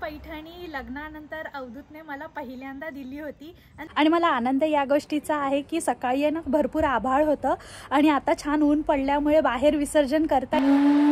पैठणी लग्नानंतर अवधूतने मला पहिल्यांदा दिली होती आणि मला आनंद या गोष्टीचा आहे की सकाळी ना भरपूर आभाळ होतं आणि आता छान ऊन पडल्यामुळे बाहेर विसर्जन करतात।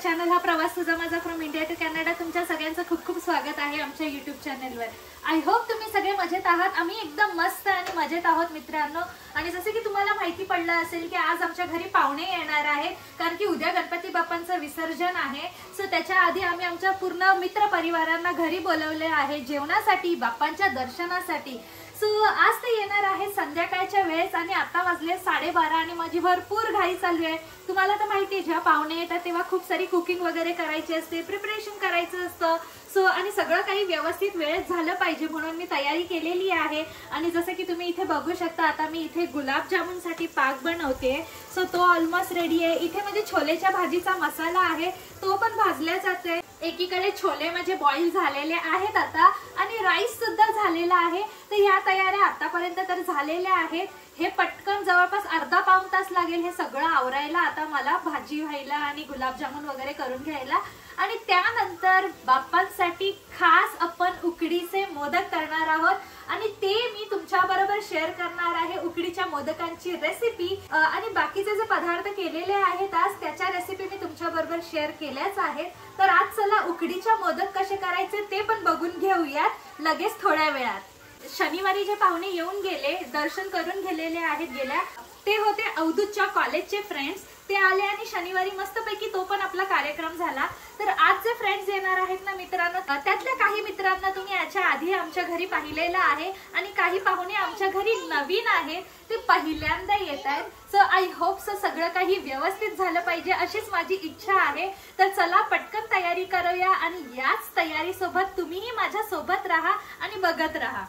चॅनल हा प्रवास तुझा माझा फ्रॉम इंडिया टू कॅनडा। तुमच्या सगळ्यांचं खूप खूप स्वागत आहे आमच्या यूट्यूब चॅनलवर। आय होप तुम्ही सगळे मजेत आहात। आम्ही एकदम मस्त आणि मजेत आहोत मित्रांनो। आणि जसे की तुम्हाला माहिती पडलं असेल की आज आमच्या घरी पाहुणे येणार आहेत, कारण की उद्या गणपती बाप्पांचं विसर्जन आहे। सो त्याच्या आधी आम्ही आमच्या पूर्ण मित्र परिवारांना घरी बोलवले आहे जेवणासाठी, बाप्पांच्या दर्शनासाठी। सो आज ते येणार आहे संध्याकाळच्या वेळेस आणि आता वाजले 12:30 आणि माझी भरपूर घाई चालू आहे। तुम्हाला तर माहिती आहे जेव्हा पाहुणे येतात तेव्हा खूप सारी कुकिंग वगैरे करायची असते, प्रिपरेशन करायचं असतं। सो आणि सगळं काही व्यवस्थित वेळेत झालं पाहिजे म्हणून मी तयारी केलेली आहे। आणि जसं की तुम्ही इथे बघू शकता आता मी इथे गुलाबजामुनसाठी पाक बनवते। सो तो ऑलमोस्ट रेडी आहे। इथे म्हणजे छोलेच्या भाजीचा मसाला आहे तो पण भाजला जातोय। एकीकडे छोले म्हणजे बॉईल झालेले आहेत आता आणि राईस सुद्धा झालेला आहे। तर ह्या तयाऱ्या आतापर्यंत तर झालेल्या आहेत। हे पटकन जवळपास अर्धा पाऊण तास लागेल हे सगळं आवरायला आता मला, भाजी व्हायला आणि गुलाबजामुन वगैरे करून घ्यायला। आणि त्यानंतर बाप्पांसाठी खास आपण उकडीचे मोदक करणार आहोत आणि ते मी तुमच्या बरोबर शेअर करणार आहे। उकडीच्या मोदकांची रेसिपी आणि बाकीचे जे पदार्थ केलेले आहेत आज त्याच्या रेसिपी मी तुमच्या बरोबर शेअर केल्याच आहेत। तर आज चला उकडीच्या मोदक कसे करायचे ते पण बघून घेऊयात लगेच थोड्या वेळात। शनिवारी जे पाहुणे येऊन गेले, दर्शन करून गेलेले आहेत गेल्या, ते होते अवधूतच्या कॉलेजचे फ्रेंड्स। ते आले आणि शनिवारी मस्तपैकी तो पण आपला कार्यक्रम झाला। तर आज जे फ्रेंड्स येणार आहेत ना मित्रांनो, त्यातल्या काही मित्रांना तुम्ही याच्या आधी आमच्या घरी पाहिलेलं आहे आणि काही पाहुणे आमच्या घरी नवीन आहेत, ते पहिल्यांदा येत आहेत। सो आय होप सो सगळं काही व्यवस्थित झालं पाहिजे अशीच माझी इच्छा आहे। तर चला पटकन तयारी करूया आणि याच तयारी सोबत तुम्हीही माझ्या सोबत राहा आणि बघत राहा।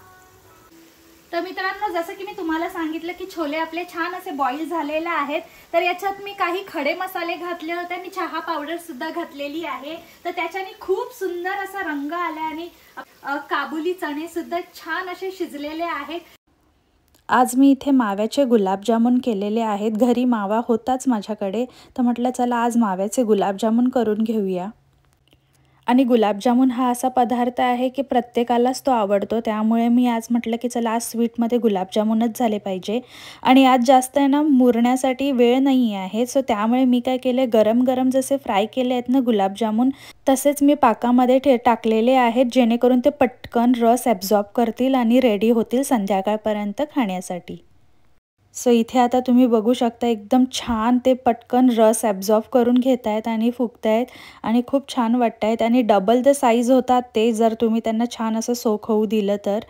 तर मित्रांनो जसं की मी तुम्हाला सांगितलं की छोले आपले छान असे बॉईल झालेले आहेत। तर याच्यात मी काही खडे मसाले घातले होते आणि चहा पावडर सुद्धा घातलेली आहे। तर त्याच्याने खूप सुंदर असा रंग आला आणि काबुली चणे सुद्धा छान असे शिजलेले आहेत। आज मी इथे माव्याचे गुलाबजामुन केलेले आहेत। घरी मावा होताच माझ्याकडे, तर म्हटलं चला आज माव्याचे गुलाबजामुन करून घेऊया। आणि गुलाबजामुन हा असा पदार्थ आहे की प्रत्येकालाच तो आवडतो, त्यामुळे मी आज म्हटलं की चला आज स्वीटमध्ये गुलाबजामुनच झाले पाहिजे। आणि आज जास्त आहे ना मुरण्यासाठी वेळ नाही आहे, सो त्यामुळे मी काय केले, गरम गरम जसे फ्राय केले आहेत ना गुलाबजामुन तसेच मी पाकामध्ये टाकलेले आहेत, जेणेकरून ते पटकन रस ॲब्झॉर्ब करतील आणि रेडी होतील संध्याकाळपर्यंत खाण्यासाठी। सो इथे आता तुम्ही बघू शकता एकदम छान ते पटकन रस ॲब्झॉर्ब करून घेत आहेत आणि फुगत आहेत आणि खूप छान वाटत आहेत आणि डबल द साईज होतात ते जर तुम्ही त्यांना छान असं सोक होऊ दिलं तर।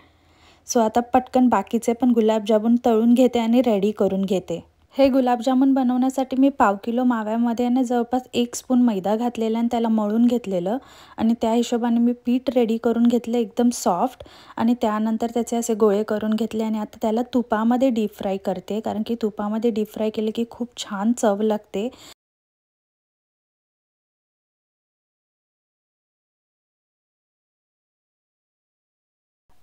सो आता पटकन बाकीचे पण गुलाबजामुन तळून घेते आणि रेडी करून घेते। हे गुलाबजामुन बनवण्यासाठी मी 1/2 किलो माव्यामध्ये ना जवळपास 1 स्पून मैदा घातलेला आणि त्याला मळून घेतलेलं आणि त्या हिशोबाने मी पीठ रेडी करून घेतलं एकदम सॉफ्ट। आणि त्यानंतर त्याचे असे गोळे करून घेतले आणि आता त्याला तुपामध्ये डीप फ्राय करते, कारण की तुपामध्ये डीप फ्राय केले की खूप छान चव लागते।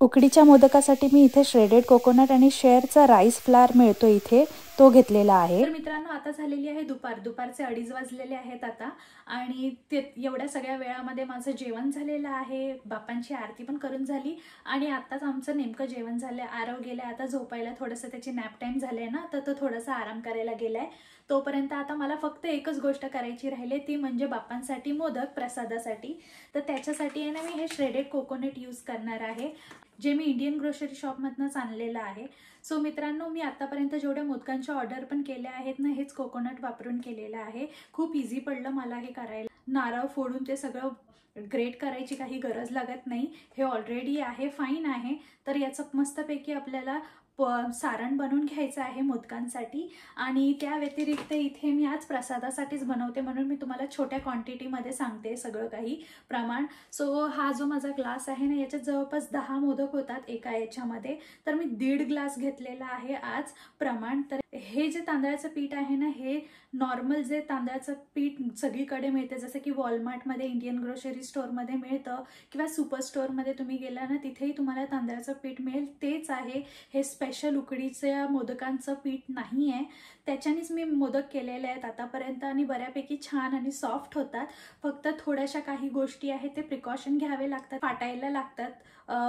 उकडीच्या मोदकासाठी मी इथे श्रेडेड कोकोनट आणि शेअरचा राईस फ्लावर मिळतो इथे, तो घेतलेला आहे। तर मित्रांनो आता झालेली आहे दुपारचे 2:30 वाजलेले आहेत आता आणि ते एवढ्या सगळ्या वेळामध्ये माझं जेवण झालेलं आहे। बाप्पांची आरती पण करून झाली आणि आताच आमचं नेमकं जेवण झालं। आरव गेलाय आता झोपायला, थोडंसं त्याची नॅप टाइम झाले ना, तर तो थोडासा आराम करायला गेलाय। तोपर्यंत आता मला फक्त एकच गोष्ट करायची राहिली, ती म्हणजे बाप्पांसाठी मोदक प्रसादासाठी। तर त्याच्यासाठी आहे ना मी हे श्रेडेड कोकोनट यूज करणार आहे, जे मी इंडियन ग्रोसरी शॉपमधनंच आणलेलं आहे। सो मित्रांनो मी आतापर्यंत जेवढ्या मोदकांच्या ऑर्डर पण केल्या आहेत ना, हेच कोकोनट वापरून केलेलं आहे। खूप इझी पडलं मला हे करायला। नारळ फोडून ते सगळं ग्रेट करायची काही गरज लागत नाही, हे ऑलरेडी आहे, फाईन आहे। तर याचं मस्तपैकी आपल्याला सारण बनवून घ्यायचं आहे मोदकांसाठी। आणि त्या व्यतिरिक्त इथे मी आज प्रसादासाठीच बनवते म्हणून मी तुम्हाला छोट्या क्वांटिटीमध्ये सांगते सगळं काही प्रमाण। सो हा जो माझा ग्लास आहे ना, याच्यात जवळपास 10 मोदक होतात एका याच्यामध्ये, तर मी 1.5 ग्लास घेतलेला आहे आज प्रमाण। तर हे जे तांदळाचं पीठ आहे ना, हे नॉर्मल जे तांदळाचं पीठ सगळीकडे मिळते, जसं की वॉलमार्टमध्ये, इंडियन ग्रोसरी स्टोअरमध्ये मिळतं किंवा सुपर स्टोअरमध्ये तुम्ही गेला ना, तिथेही तुम्हाला तांदळाचं पीठ मिळेल, तेच आहे. हे स्पेशल उकडीच्या मोदकांचं पीठ नाही आहे. त्याच्यानेच मी मोदक केलेले आहेत आतापर्यंत आणि बऱ्यापैकी छान आणि सॉफ्ट होतात. फक्त थोड्याशा काही गोष्टी आहेत ते प्रिकॉशन घ्यावे लागतात, फाटायला लागतात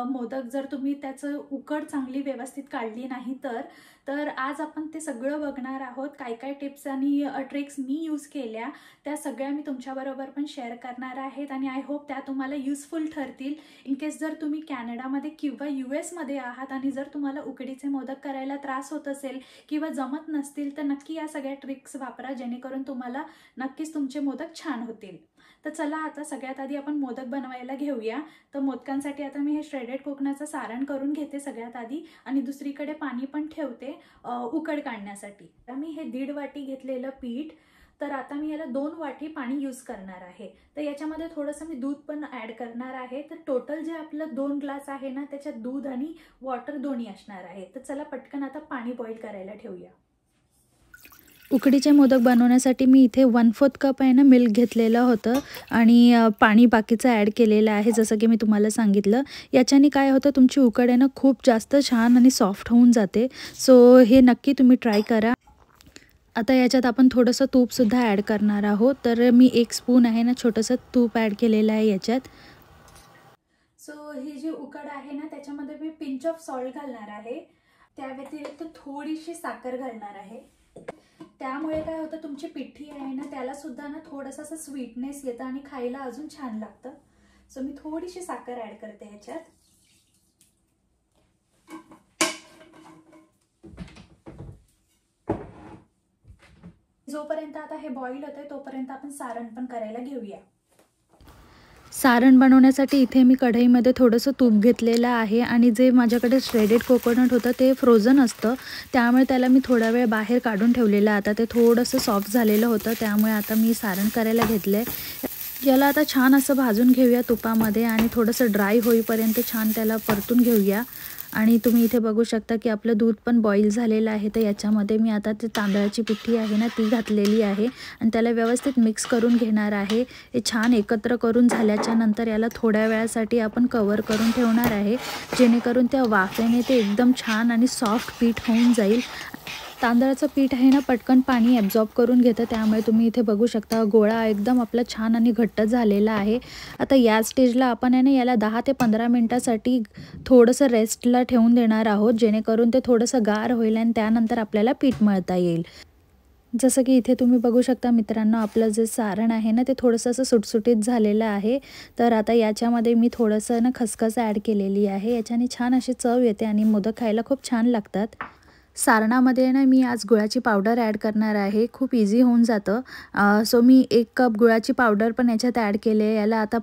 मोदक, जर तुम्ही त्याचं उकड चांगली व्यवस्थित काढली नाही तर आज आपण ते सगळं बघणार आहोत. काय काय टिप्स आणि ट्रिक्स मी यूज केल्या त्या सगळ्या मी तुमच्याबरोबर पण शेअर करणार आहेत आणि आय होप त्या तुम्हाला युजफुल ठरतील. इन केस जर तुम्ही कॅनडामध्ये किंवा US मध्ये आहात आणि जर तुम्हाला उकडीचे मोदक करायला त्रास होत असेल किंवा जमत नसतील तर नक्की या सगळ्या ट्रिक्स वापरा, जेणेकरून तुम्हाला नक्कीच तुमचे मोदक छान होतील. तर चला आता सगळ्यात आधी आपण मोदक बनवायला घेऊया. तर मोदकांसाठी आता मी हे श्रेडेड कोकणाचं सारण करून घेते सगळ्यात आधी आणि दुसरीकडे पाणी पण ठेवते उकड काढण्यासाठी. तर मी हे 1.5 वाटी घेतलेलं पीठ, तर आता मी याला 2 वाटी पाणी यूज करणार आहे. तर याच्यामध्ये थोडंसं मी दूध पण ॲड करणार आहे. तर टोटल जे आपलं 2 ग्लास आहे ना, त्याच्यात दूध आणि वॉटर दोन्ही असणार आहे. तर चला पटकन आता पाणी बॉईल करायला ठेवूया. उकडीचे मोदक बनवण्यासाठी मी इथे 1/4 कप आहे ना मिल्क घेतलेलं होतं आणि पाणी बाकीचं ॲड केलेलं आहे, जसं की मी तुम्हाला सांगितलं. याच्याने काय होतं, तुमची उकड आहे ना खूप जास्त छान आणि सॉफ्ट होऊन जाते. सो हे नक्की तुम्ही ट्राय करा. आता याच्यात आपण थोडंसं तूपसुद्धा ॲड करणार आहोत. तर मी 1 स्पून आहे ना छोटंसं तूप ॲड केलेलं आहे याच्यात. सो ही जी उकड आहे ना, त्याच्यामध्ये मी पिंच ऑफ सॉल्ट घालणार आहे. त्या व्यतिरिक्त थोडीशी साखर घालणार आहे. त्यामुळे काय होतं, तुमची पिठी आहे ना त्याला सुद्धा ना थोडंसं असं स्वीटनेस येतं आणि खायला अजून छान लागतं. सो मी थोडीशी साखर ॲड करते ह्याच्यात. जोपर्यंत आता हे बॉईल होतंय तोपर्यंत आपण सारण पण करायला घेऊया. सारण बनवण्यासाठी इथे मी कढईमध्ये थोडंसं तूप घेतलेलं आहे आणि जे माझ्याकडे श्रेडेड कोकोनट होतं ते फ्रोझन असतं, त्यामुळे त्याला मी थोडा वेळ बाहेर काढून ठेवलेलं. आता ते थोडंसं सॉफ्ट झालेलं होतं, त्यामुळे आता मी सारण करायला घेतलं आहे. याला आता छान असं भाजून घेऊया तुपामध्ये आणि थोडंसं ड्राय होईपर्यंत छान त्याला परतून घेऊया. आणि तुम्ही इथे बघू शकता की आपलं दूध पण बॉईल झालेलं आहे. तर याच्यामध्ये मी आता ते तांदळाची पिठी आहे ना ती घातलेली आहे आणि त्याला व्यवस्थित मिक्स करून घेणार आहे. हे छान एकत्र करून झाल्याच्या नंतर याला थोड्या वेळासाठी आपण कवर करून ठेवणार आहे, जेणेकरून त्या वाफेने ते एकदम छान आणि सॉफ्ट पीठ होऊन जाईल. तांदळाचं पीठ आहे ना पटकन पाणी ॲब्झॉर्ब करून घेतं, त्यामुळे तुम्ही इथे बघू शकता गोळा एकदम आपला छान आणि घट्ट झालेला आहे. आता या स्टेजला आपण आहे ना याला 10 ते 15 मिनटासाठी थोडंसं रेस्टला ठेवून देणार आहोत, जेणेकरून ते थोडंसं गार होईल आणि त्यानंतर आपल्याला पीठ मळता येईल. जसं की इथे तुम्ही बघू शकता मित्रांनो, आपलं जे सारण आहे ना ते थोडंसं असं सुटसुटीत झालेलं आहे. तर आता याच्यामध्ये मी थोडंसं ना खसखस ॲड केलेली आहे. याच्याने छान अशी चव येते आणि मोदक खायला खूप छान लागतात. सारणामध्ये ना मी आज गुळाची पावडर ॲड करणार आहे. खूप इझी होऊन जातं. सो मी 1 कप गुळाची पावडर पण याच्यात ॲड केले आहे. याला आता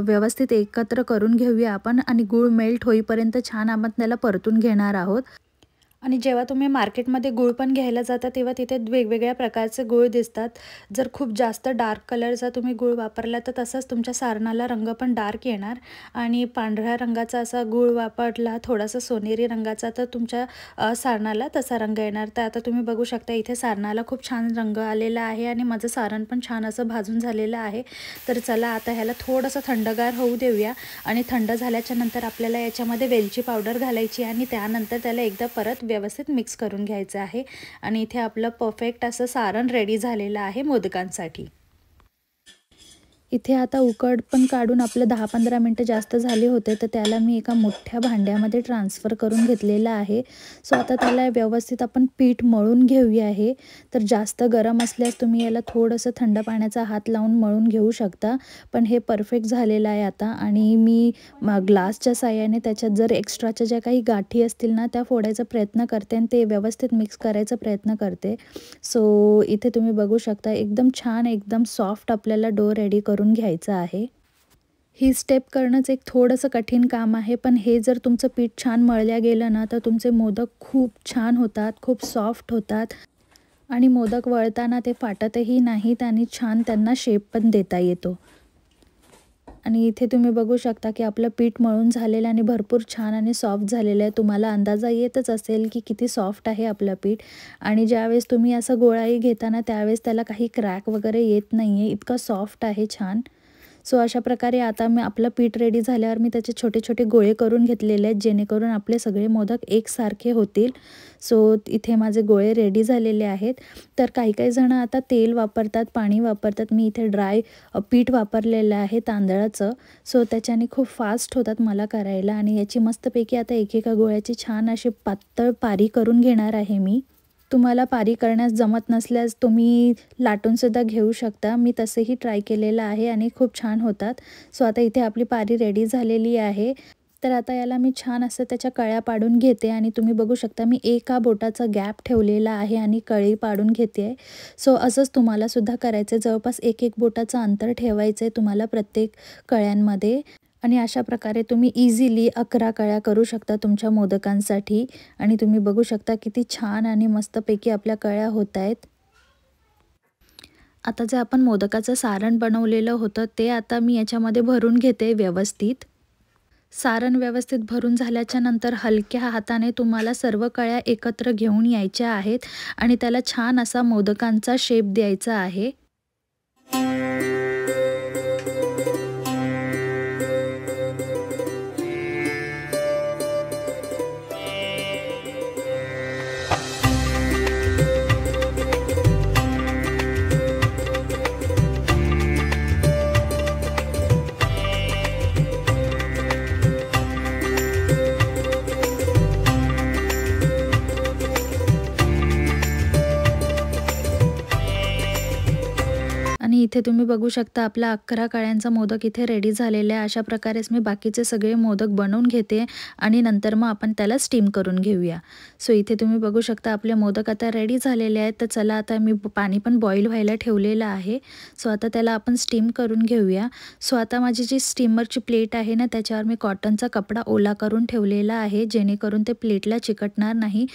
व्यवस्थित एकत्र करून घेऊया आपण आणि गूळ मेल्ट होईपर्यंत छान आपण त्याला परतून घेणार आहोत. आणि जेव्हा तुम्ही मार्केटमध्ये गूळ पण घ्यायला जाता तेव्हा तिथे वेगवेगळ्या प्रकारचे गूळ दिसतात. जर खूप जास्त डार्क कलरचा तुम्ही गूळ वापरला तर तसंच तुमच्या सारणाला रंग पण डार्क येणार आणि पांढऱ्या रंगाचा असा गूळ वापरला थोडासा सोनेरी रंगाचा तर तुमच्या सारणाला तसा रंग येणार. तर आता तुम्ही बघू शकता इथे सारणाला खूप छान रंग आलेला आहे आणि माझं सारण पण छान असं भाजून झालेलं आहे. तर चला आता ह्याला थोडंसं थंडगार होऊ देऊया आणि थंड झाल्याच्या नंतर आपल्याला याच्यामध्ये वेलची पावडर घालायची आणि त्यानंतर त्याला एकदा परत व्यवस्थित मिक्स करून घ्यायचं आहे. आणि इथे आपलं परफेक्ट असं सारण रेडी झालेलं आहे मोदकांसाठी. इथे आता उकड पण काढून आपलं 10-15 मिनटं जास्त झाले होते, तर त्याला मी एका मोठ्या भांड्यामध्ये ट्रान्सफर करून घेतलेलं आहे. सो आता त्याला व्यवस्थित आपण पीठ मळून घेऊया आहे. तर जास्त गरम असल्यास तुम्ही याला थोडंसं थंड पाण्याचा हात लावून मळून घेऊ शकता, पण हे परफेक्ट झालेलं आहे आता. आणि मी ग्लासच्या साहाय्याने त्याच्यात जर एक्स्ट्राच्या ज्या काही गाठी असतील ना त्या फोडायचा प्रयत्न करते आणि ते व्यवस्थित मिक्स करायचा प्रयत्न करते. सो इथे तुम्ही बघू शकता एकदम छान एकदम सॉफ्ट आपल्याला डो रेडी करून घ्यायचं आहे. ही स्टेप करणंच एक थोडंसं कठीण काम आहे, पण हे जर तुमचं पीठ छान मळल्या गेलं ना तर तुमचे मोदक खूप छान होतात, खूप सॉफ्ट होतात आणि मोदक वळताना ते फाटतही नाहीत आणि छान त्यांना शेप पण देता येतो. आणि इथे तुम्ही बघू शकता की आपलं पीठ मळून झालेलं आणि भरपूर छान आणि सॉफ्ट झालेलं आहे. तुम्हाला अंदाजा येतच असेल की किती सॉफ्ट आहे आपलं पीठ. आणि ज्यावेळेस तुम्ही असं गोळाही घेताना त्यावेळेस त्याला काही क्रॅक वगैरे येत नाही आहे, इतकं सॉफ्ट आहे छान. सो अशा प्रकारे आता मी आपलं पीठ रेडी झाल्यावर मी त्याचे छोटे छोटे गोळे करून घेतलेले आहेत, जेणेकरून आपले सगळे मोदक एकसारखे होतील. सो इथे माझे गोळे रेडी झालेले आहेत. तर काही जण आता तेल वापरतात, पाणी वापरतात. मी इथे ड्राय पीठ वापरलेलं आहे तांदळाचं. सो त्याच्याने खूप फास्ट होतात मला करायला. आणि याची मस्तपैकी आता एकेका गोळ्याची छान अशी पातळ पारी करून घेणार आहे मी. तुम्हाला पारी करण्यास जमत नसल्यास तुम्ही लाटूनसुद्धा घेऊ शकता. मी तसेही ट्राय केलेलं आहे आणि खूप छान होतात. सो आता इथे आपली पारी रेडी झालेली आहे. तर आता याला मी छान असं त्याच्या कळ्या पाडून घेते. आणि तुम्ही बघू शकता मी एका बोटाचा गॅप ठेवलेला आहे आणि कळी पाडून घेते आहे. सो असंच तुम्हालासुद्धा करायचं आहे. जवळपास एक बोटाचं अंतर ठेवायचं आहे तुम्हाला प्रत्येक कळ्यांमध्ये. आणि अशा प्रकारे तुम्ही इझिली 11 कळ्या करू शकता तुमच्या मोदकांसाठी. आणि तुम्ही बघू शकता किती छान आणि मस्तपैकी आपल्या कळ्या होत आहेत. आता जे आपण मोदकाचं सारण बनवलेलं होतं ते आता मी याच्यामध्ये भरून घेते व्यवस्थित. सारण व्यवस्थित भरून झाल्याच्या नंतर हलक्या हाताने तुम्हाला सर्व कळ्या एकत्र घेऊन यायच्या आहेत आणि त्याला छान असा मोदकांचा शेप द्यायचा आहे. आणि इथे तुम्ही बघू शकता आपला 11 कळ्यांचा मोदक इथे रेडी झालेला आहे. अशा प्रकारेच मी बाकीचे सगळे मोदक बनवून घेते आणि नंतर मग आपण त्याला स्टीम करून घेऊया. सो इथे तुम्ही बघू शकता आपले मोदक आता रेडी झालेले आहेत. तर चला आता मी पाणी पण बॉईल व्हायला ठेवलेलं आहे. सो आता त्याला आपण स्टीम करून घेऊया. सो आता माझी जी स्टीमरची प्लेट आहे ना त्याच्यावर मी कॉटनचा कपडा ओला करून ठेवलेला आहे, जेणेकरून ते प्लेटला चिकटणार नाही.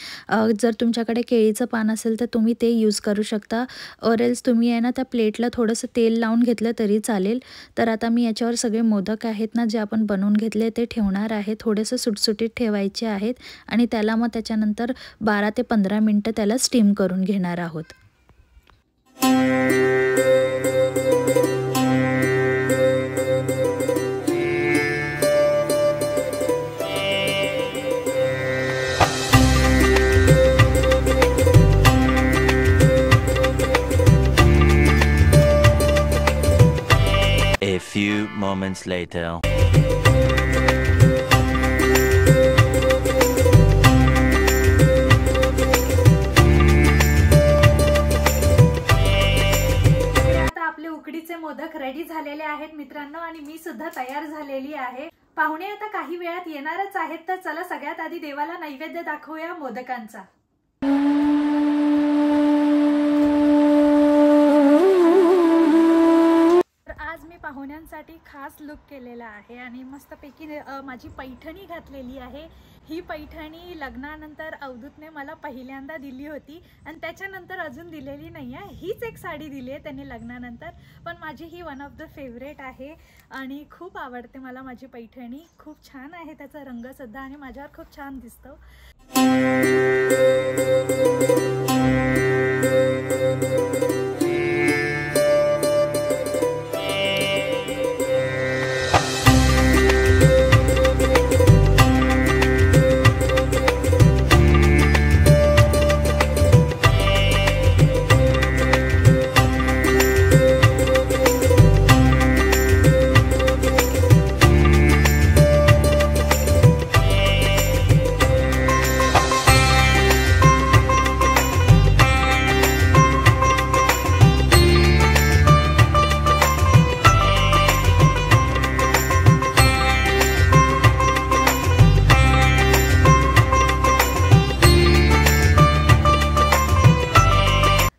जर तुमच्याकडे केळीचं पान असेल तर तुम्ही ते यूज करू शकता. ऑर एल्स तुम्ही आहे ना त्या प्लेटला थोडंसं तेल लावून घेतलं तरी चालेल. तर आता मी याच्यावर सगळे मोदक आहेत ना जे आपण बनवून घेतले ते ठेवणार आहे. थोडेसे सुटसुटीत ठेवायचे आहेत आणि त्याला मग त्याच्यानंतर 12 ते 15 मिनटं त्याला स्टीम करून घेणार आहोत. A few moments later. आता आपले उकडीचे मोदक रेडी झालेले आहेत मित्रांनो आणि मी सुद्धा तयार झालेली आहे. पाहुणे आता काही वेळात येणारच आहेत. तर चला सगळ्यात आधी देवाला नैवेद्य दाखवूया मोदकांचा. आज मी पाहुण्यांसाठी खास लुक केलेला आहे आणि मस्तपैकी माझी पैठणी घातलेली आहे. ही पैठणी लग्नानंतर अवधूतने मला पहिल्यांदा दिली होती आणि त्याच्यानंतर अजून दिलेली नाही आहे. हीच एक साडी दिली आहे त्याने लग्नानंतर, पण माझी ही वन ऑफ द फेवरेट आहे आणि खूप आवडते मला माझी पैठणी. खूप छान आहे त्याचा रंगसुद्धा आणि माझ्यावर खूप छान दिसतो.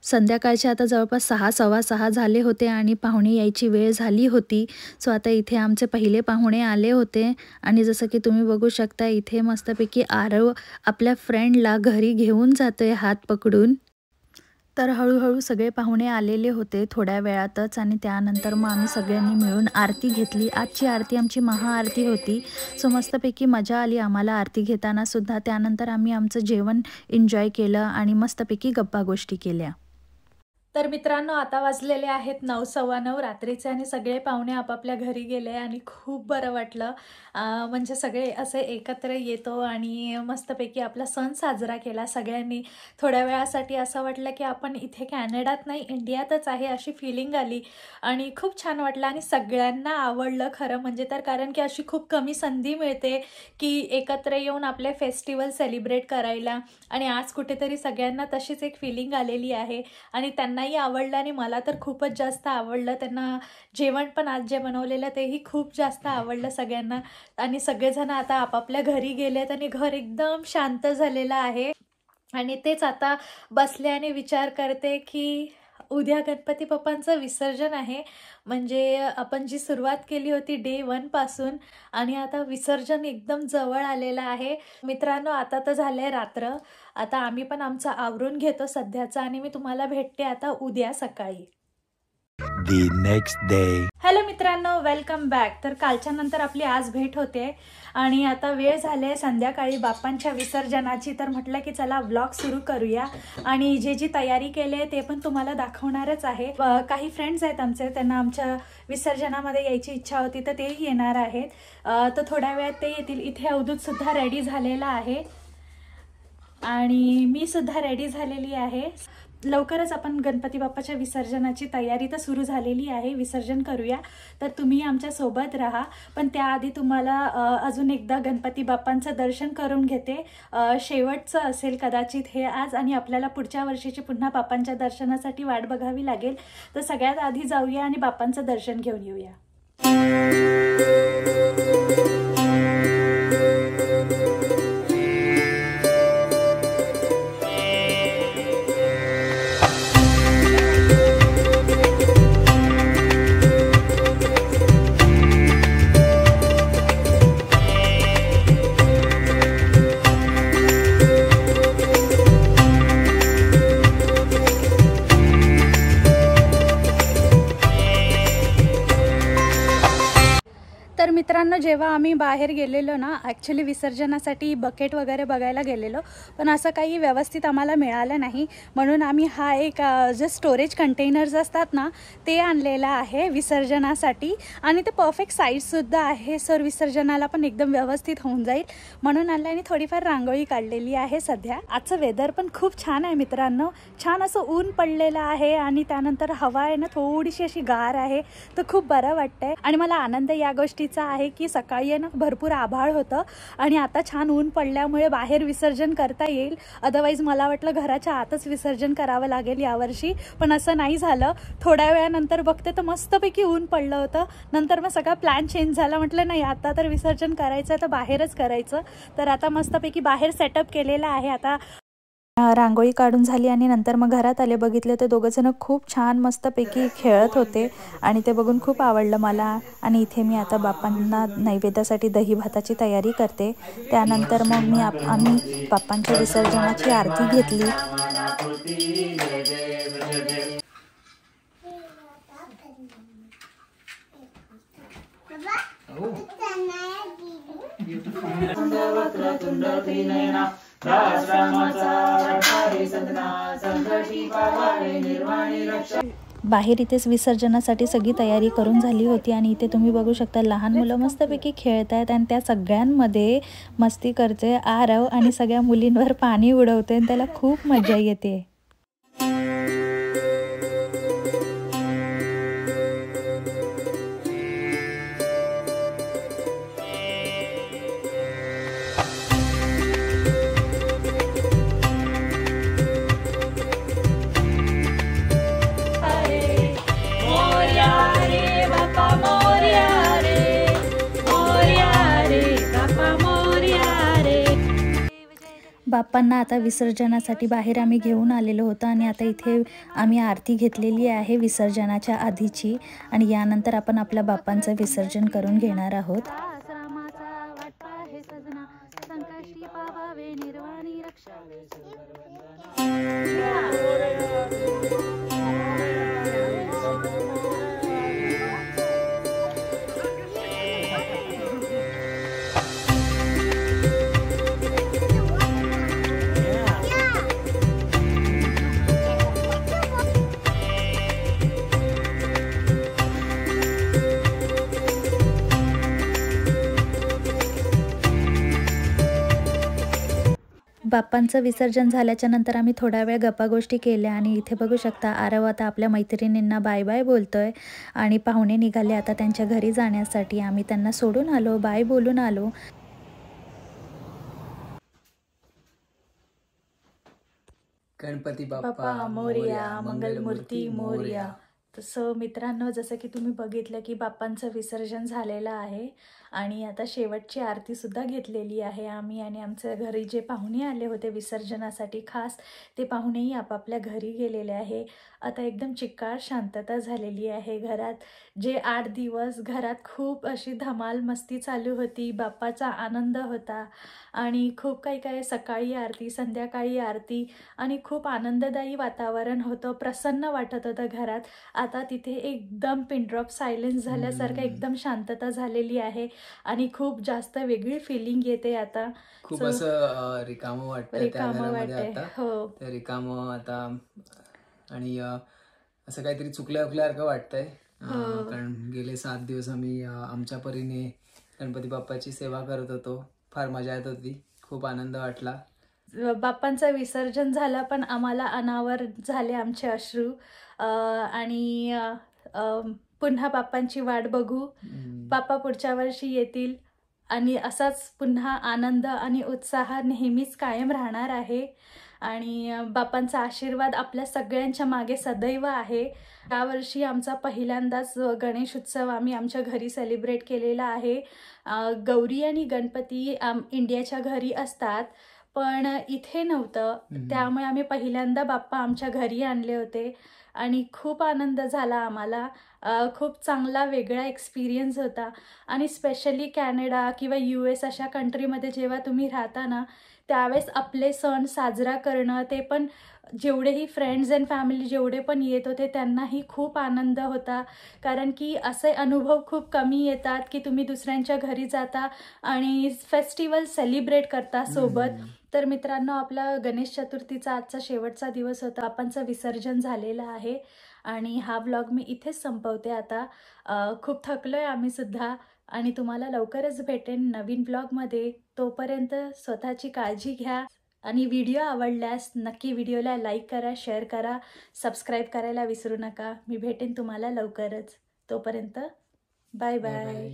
संध्याकाळचे आता जवळपास 6, सव्वा 6 झाले होते आणि पाहुणे यायची वेळ झाली होती. सो आता इथे आमचे पहिले पाहुणे आले होते आणि जसं की तुम्ही बघू शकता इथे मस्तपैकी आरव आपल्या फ्रेंडला घरी घेऊन जातोय हात पकडून. तर हळूहळू सगळे पाहुणे आलेले होते थोड्या वेळातच आणि त्यानंतर मग आम्ही सगळ्यांनी मिळून आरती घेतली. आजची आरती आमची महाआरती होती. सो मस्तपैकी मजा आली आम्हाला आरती घेतानासुद्धा. त्यानंतर आम्ही आमचं जेवण एन्जॉय केलं आणि मस्तपैकी गप्पा गोष्टी केल्या. तर मित्रांनो, आता वाजलेले आहेत 9, 9:15 रात्रीचे आणि सगळे पाहुणे आपापल्या घरी गेले आणि खूप बरं वाटलं. म्हणजे सगळे असे एकत्र येतो आणि मस्तपैकी आपला सण साजरा केला सगळ्यांनी. थोड्या वेळासाठी असं वाटलं की आपण इथे कॅनडात नाही, इंडियातच आहे अशी फिलिंग आली आणि खूप छान वाटलं आणि सगळ्यांना आवडलं खरं म्हणजे. तर कारण की अशी खूप कमी संधी मिळते की एकत्र येऊन आपले फेस्टिवल सेलिब्रेट करायला आणि आज कुठेतरी सगळ्यांना तशीच एक फिलिंग आलेली आहे आणि त्यांनाही आवडलं आणि मला तर खूपच जास्त आवडलं. त्यांना जेवण पण आज जे बनवलेलं तेही खूप जास्त आवडलं सगळ्यांना आणि सगळेजण आता आपापल्या घरी गेलेत आणि घर एकदम शांत झालेलं आहे. आणि तेच आता बसले आणि विचार करते की उद्या गणपती बाप्पांचं विसर्जन आहे. म्हणजे आपण जी सुरुवात केली होती डे 1 पासून आणि आता विसर्जन एकदम जवळ आलेलं आहे. मित्रांनो, आता तर झालंय रात्र. आता आम्ही पण आमचं आवरून घेतो सध्याचं आणि मी तुम्हाला भेटते आता उद्या सकाळी. The next day. हॅलो मित्रांनो, वेलकम बॅक. तर कालच्या नंतर आपली आज भेट होते आणि आता वेळ झाले संध्याकाळी बाप्पांच्या विसर्जनाची. तर म्हटलं की चला व्लॉग सुरू करूया आणि जी तयारी केली ते पण तुम्हाला दाखवणारच आहे. काही फ्रेंड्स आहेत आमचे, त्यांना आमच्या विसर्जनामध्ये यायची इच्छा होती तर तेही येणार आहेत. तर थोड्या वेळात ते येतील. इथे अवधूत सुद्धा रेडी झालेला आहे आणि मी सुद्धा रेडी झालेली आहे. लवकरच आपण गणपती बाप्पाच्या विसर्जनाची तयारी तर सुरू झालेली आहे. विसर्जन करूया, तर तुम्ही आमच्या सोबत राहा. पण त्याआधी तुम्हाला अजून एकदा गणपती बाप्पांचं दर्शन करून घेते. शेवटचं असेल कदाचित हे आज आणि आपल्याला पुढच्या वर्षीची पुन्हा बाप्पांच्या दर्शनासाठी वाट बघावी लागेल. तर सगळ्यात आधी जाऊया आणि बाप्पांचं दर्शन घेऊन येऊया. मित्रांनो, जेव्हा आम्ही बाहेर गेलेलो ना, ॲक्च्युली विसर्जनासाठी बकेट वगैरे बघायला गेलेलो, पण असं काही व्यवस्थित आम्हाला मिळालं नाही. म्हणून आम्ही हा एक जे स्टोरेज कंटेनर्स असतात ना ते आणलेला आहे विसर्जनासाठी आणि ते परफेक्ट साईजसुद्धा आहे. सर विसर्जनाला पण एकदम व्यवस्थित होऊन जाईल म्हणून आणलं आणि थोडीफार रांगोळी काढलेली आहे. सध्या आजचं वेदर पण खूप छान आहे मित्रांनो. छान असं ऊन पडलेलं आहे आणि त्यानंतर हवा आहे ना थोडीशी अशी गार आहे, तर खूप बरं वाटतंय. आणि मला आनंद या गोष्टीचा आहे की सकाळी आहे ना भरपूर आभाळ होतं आणि आता छान ऊन पडल्यामुळे बाहेर विसर्जन करता येईल. अदरवाईज मला वाटलं घराच्या आतच विसर्जन करावं लागेल यावर्षी, पण असं नाही झालं. थोड्या वेळानंतर बघते तर मस्तपैकी ऊन पडलं होतं. नंतर मग सगळा प्लॅन चेंज झाला. म्हटलं नाही, आता तर विसर्जन करायचं तर बाहेरच करायचं. तर आता मस्तपैकी बाहेर सेटअप केलेला आहे. आता रांगोळी काढून झाली आणि नंतर मग घरात आले, बघितले तर दोघंजणं खूप छान मस्तपैकी खेळत होते आणि ते बघून खूप आवडलं मला. आणि इथे मी आता बाप्पांना नैवेद्यासाठी दही भाताची तयारी करते. त्यानंतर मग आम्ही बाप्पांच्या विसर्जनाची आरती घेतली. बाहेर इथेच विसर्जनासाठी सगळी तयारी करून झाली होती आणि इथे तुम्ही बघू शकता लहान मुलं मस्तपैकी खेळत आहेत आणि त्या सगळ्यांमध्ये मस्ती करते आरव आणि सगळ्या मुलींवर पाणी उडवते आणि त्याला खूप मजा येते. बाप्पांना आता विसर्जनासाठी बाहेर आम्ही घेऊन आलेलो होतो आणि आता इथे आम्ही आरती घेतलेली आहे विसर्जनाच्या आधीची आणि यानंतर आपण आपल्या बाप्पांचं विसर्जन करून घेणार आहोत. निर्वाणी रक्षा बाप्पांचं विसर्जन झाल्याच्या नंतर आम्ही थोडा वेळ गप्पागोष्टी केल्या आणि इथे बघू शकता आरव आता आपल्या मैत्रिणींना बाय बाय बोलतोय आणि पाहुणे निघाले आता त्यांच्या घरी जाण्यासाठी. आम्ही त्यांना सोडून आलो, बाय बोलून आलो. गणपती बाप्पा मोरया, मंगलमूर्ती मोरया. तसं मित्रांनो, जसं की तुम्ही बघितलं की बाप्पांचं विसर्जन झालेलं आहे आणि आता शेवटची आरतीसुद्धा घेतलेली आहे आम्ही. आणि आमच्या घरी जे पाहुणे आले होते विसर्जनासाठी खास, ते पाहुणेही आपापल्या घरी गेलेले आहे. आता एकदम चिक्कार शांतता झालेली आहे घरात. जे 8 दिवस घरात खूप अशी धमाल मस्ती चालू होती, बाप्पाचा आनंद होता आणि खूप काही सकाळी आरती, संध्याकाळी आरती आणि खूप आनंददायी वातावरण होतं, प्रसन्न वाटत होतं घरात. आता तिथे एकदम पिनड्रॉप सायलेन्स झाल्यासारखं एकदम शांतता झालेली आहे आणि खूप जास्त वेगळी फिलिंग येते आता. खूप असं रिकामं वाटतं त्या घरामध्ये आता. हो, ते रिकामं आता आणि असं काहीतरी चुकल्यासारखं वाटतंय. कारण गेले 7 दिवस आम्ही आमच्या परीने गणपती बाप्पाची सेवा करत होतो. फार मजा येत होती, खूप आनंद वाटला. बाप्पांचं विसर्जन झालं पण आम्हाला अनावर झाले आमचे अश्रू आणि पुन्हा बाप्पांची वाट बघू. बाप्पा पुढच्या वर्षी येतील आणि असाच पुन्हा आनंद आणि उत्साह नेहमीच कायम राहणार आहे आणि बाप्पांचा आशीर्वाद आपल्या सगळ्यांच्या मागे सदैव आहे. यावर्षी आमचा पहिल्यांदाच गणेश उत्सव आम्ही आमच्या घरी सेलिब्रेट केलेला आहे. गौरी आणि गणपती इंडियाच्या घरी असतात पण इथे नव्हतं, त्यामुळे आम्ही पहिल्यांदा बाप्पा आमच्या घरी आणले होते आणि खूप आनंद झाला आम्हाला. खूप चांगला वेगळा एक्सपिरियन्स होता आणि स्पेशली कॅनडा किंवा US अशा कंट्रीमध्ये जेव्हा तुम्ही राहता ना, त्यावेळेस आपले सण साजरा करणं, ते पण जेवढेही फ्रेंड्स अँड फॅमिली जेवढे पण येत होते त्यांनाही खूप आनंद होता. कारण की असे अनुभव खूप कमी येतात की तुम्ही दुसऱ्यांच्या घरी जाता आणि फेस्टिवल सेलिब्रेट करता सोबत. तर मित्रांनो, आपला गणेश चतुर्थीचा आजचा शेवटचा दिवस होता. बाप्पांचं विसर्जन झालेलं आहे आणि हा व्लॉग मी इथेच संपवते आता. खूप थकलोय आम्ही सुद्धा आणि तुम्हाला लवकरच भेटेन नवीन ब्लॉगमध्ये. तोपर्यंत स्वतःची काळजी घ्या आणि व्हिडिओ आवडल्यास नक्की व्हिडिओला लाईक करा, शेअर करा, सबस्क्राईब करायला विसरू नका. मी भेटेन तुम्हाला लवकरच. तोपर्यंत बाय बाय.